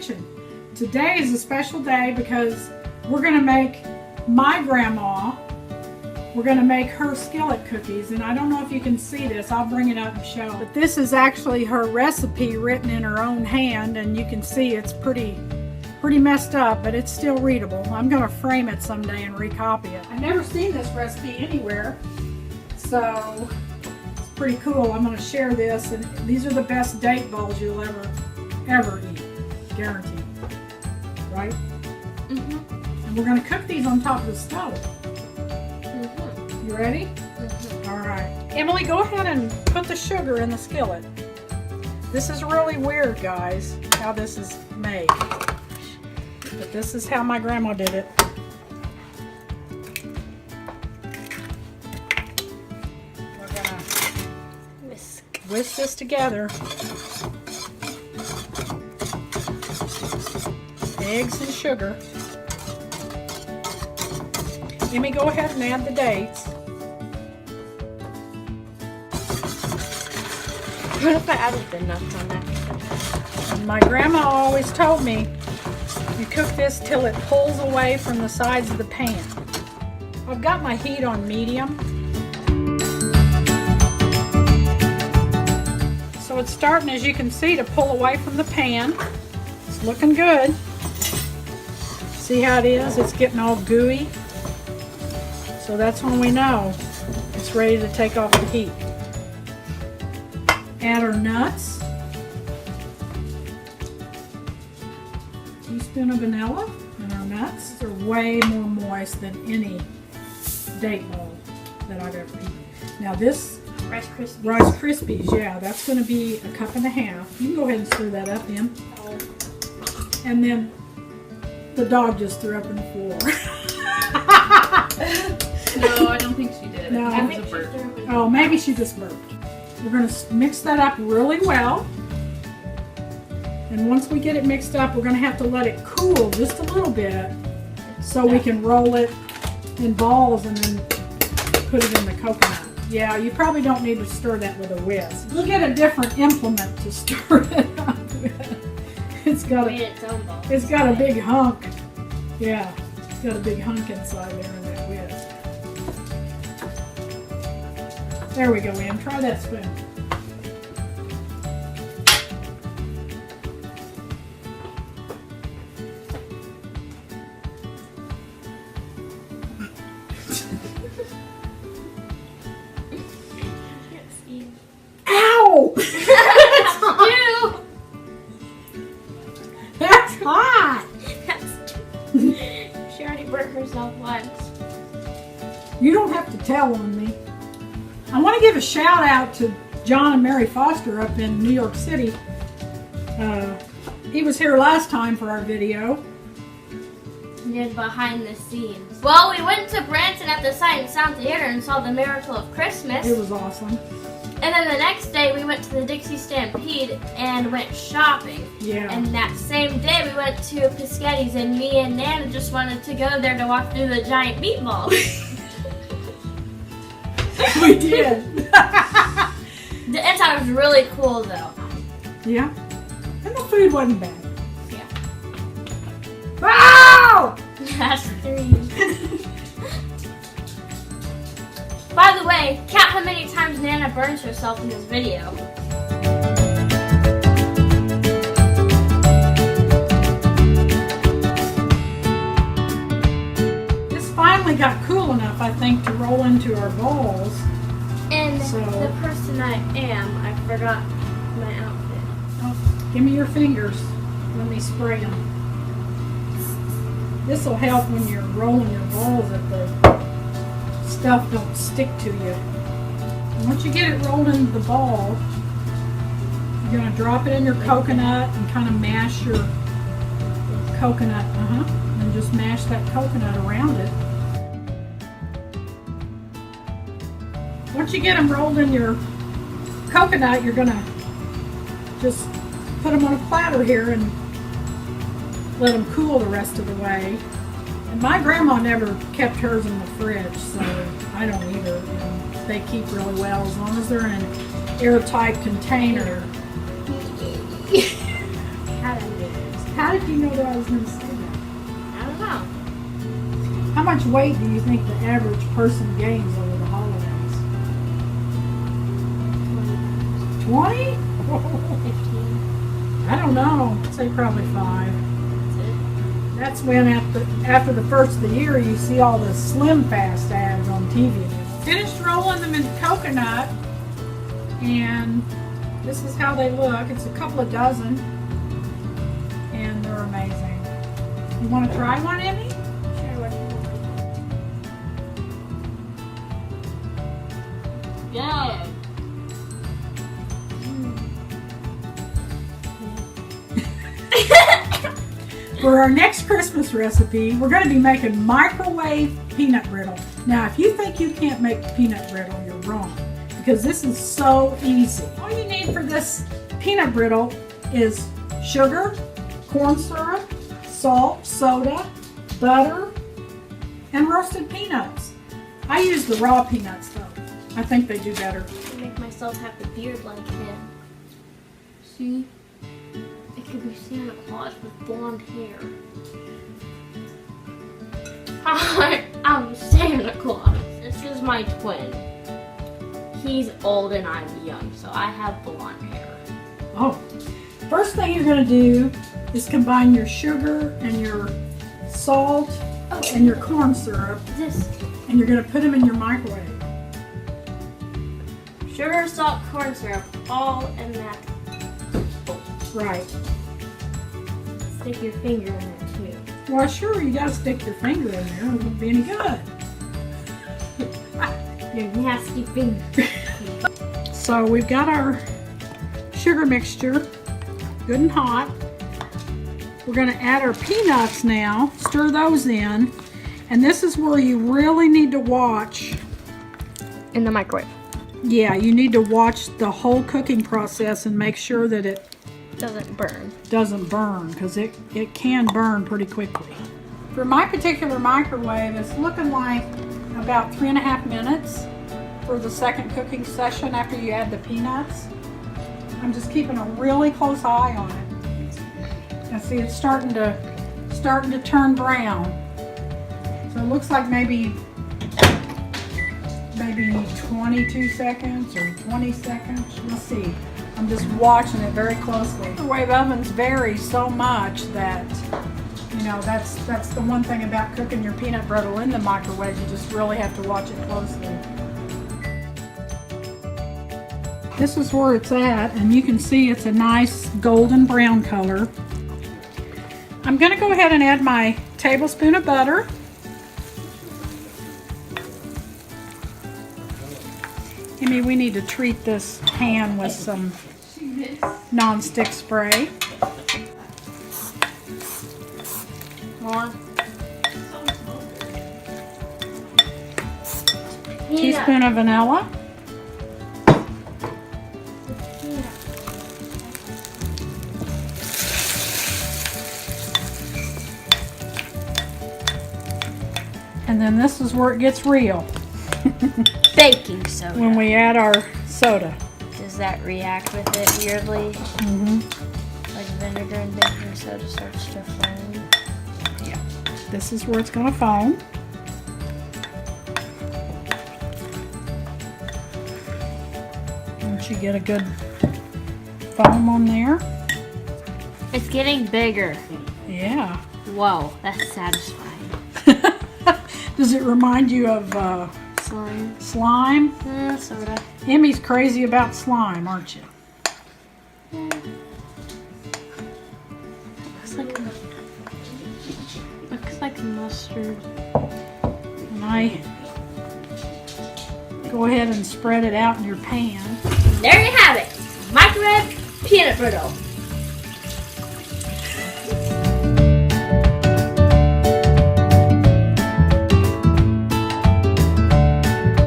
kitchen. Today is a special day because we're going to make my grandma, we're going to make her skillet cookies. And I don't know if you can see this, I'll bring it up and show. But this is actually her recipe written in her own hand, and you can see it's pretty messed up, but it's still readable. I'm going to frame it someday and recopy it. I've never seen this recipe anywhere, so it's pretty cool. I'm going to share this, and these are the best date balls you'll ever eat, guaranteed. Right? Mm-hmm. And we're going to cook these on top of the stove. Mm-hmm. You ready? Mm-hmm. All right. Emily, go ahead and put the sugar in the skillet. This is really weird, guys, how this is made. But this is how my grandma did it. We're gonna whisk this together. Eggs and sugar. Emmy, go ahead and add the dates. What if I added the nuts on that? And my grandma always told me, you cook this till it pulls away from the sides of the pan. I've got my heat on medium. So it's starting, as you can see, to pull away from the pan. It's looking good. See how it is? It's getting all gooey. So that's when we know it's ready to take off the heat. Add our nuts. Teaspoon of vanilla, and our nuts are way more moist than any date ball that I've ever eaten. Now this Rice Krispies. Rice Krispies, yeah, that's going to be 1.5 cups. You can go ahead and stir that up in. Oh. And then the dog just threw up in the floor. No, I don't think she did. No. I think it was a burp. Oh, maybe she just burped. We're going to mix that up really well. And once we get it mixed up, we're going to have to let it cool just a little bit so we can roll it in balls and then put it in the coconut. Yeah, you probably don't need to stir that with a whisk. We'll get a different implement to stir it up with. It's got a big hunk. Yeah, it's got a big hunk inside there in that whisk. There we go, Em. Try that spoon. Ow! That's hot! She already burnt herself once. You don't have to tell on me. I want to give a shout out to John and Mary Foster up in New York City. He was here last time for our video. Yeah, behind the scenes. Well, we went to Branson at the Sight and Sound Theater and saw the Miracle of Christmas. It was awesome. And then the next day we went to the Dixie Stampede and went shopping. Yeah. And that same day we went to Piscetti's, and me and Nana just wanted to go there to walk through the giant meatballs. We did. The inside was really cool though. Yeah. And the food wasn't bad. Yeah. Wow! That's 3. By the way, count how many times Nana burns herself in this video. This finally got cool enough, I think, to roll into our balls. And So- the person I am, I forgot my outfit. Oh, give me your fingers. Let me spray them. This will help when you're rolling your balls that the stuff don't stick to you. And once you get it rolled into the ball, you're going to drop it in your coconut and kind of mash your coconut. And just mash that coconut around it. Once you get them rolled in your coconut, you're going to just put them on a platter here and let them cool the rest of the way. And my grandma never kept hers in the fridge, so I don't either. And they keep really well as long as they're in an airtight container. How How did you know that I was going to say that? I don't know. How much weight do you think the average person gains over the holidays? 20? 15. I don't know. I'd say probably 5. That's it. That's when after the first of the year you see all the Slim Fast ads on TV. Finished rolling them in coconut, and this is how they look. It's a couple of dozen, and they're amazing. You want to try one, Emmy? Sure, what do you want? Yeah. For our next Christmas recipe, we're going to be making microwave peanut brittle. Now, if you think you can't make peanut brittle, you're wrong, because this is so easy. All you need for this peanut brittle is sugar, corn syrup, salt, soda, butter, and roasted peanuts. I use the raw peanuts though. I think they do better. I make myself have a beard like him. See? It could be Santa Claus with blonde hair. Hi, I'm Santa Claus. This is my twin. He's old and I'm young, so I have blonde hair. Oh, first thing you're going to do is combine your sugar and your salt and your corn syrup, This and you're going to put them in your microwave. sugar, salt, corn syrup, all in that. Right. Stick your finger in there too. Well, sure, you got to stick your finger in there. It wouldn't be any good. Your nasty finger. So we've got our sugar mixture good and hot. We're going to add our peanuts now, stir those in, and this is where you really need to watch. In the microwave. Yeah, you need to watch the whole cooking process and make sure that it Doesn't burn. doesn't burn, because it can burn pretty quickly. For my particular microwave, it's looking like about 3.5 minutes for the second cooking session after you add the peanuts. I'm just keeping a really close eye on it. And see, it's starting to turn brown. So it looks like maybe 22 seconds or 20 seconds. We'll see. I'm just watching it very closely. Microwave ovens vary so much that, you know, that's the one thing about cooking your peanut brittle in the microwave. You just really have to watch it closely. This is where it's at, and you can see it's a nice golden brown color. I'm going to go ahead and add my tablespoon of butter. Amy, we need to treat this pan with some non-stick spray. More. Teaspoon of vanilla. And then this is where it gets real. Baking soda. When we add our soda. Does that react with it weirdly? Mm-hmm. Like vinegar and baking soda starts to foam? Yeah. This is where it's going to foam. Once you get a good foam on there. It's getting bigger. Yeah. Whoa, that's satisfying. Does it remind you of Slime. slime? Soda. Emmy's crazy about slime, aren't you? Looks like mustard. And I go ahead and spread it out in your pan. There you have it. Microwave peanut brittle.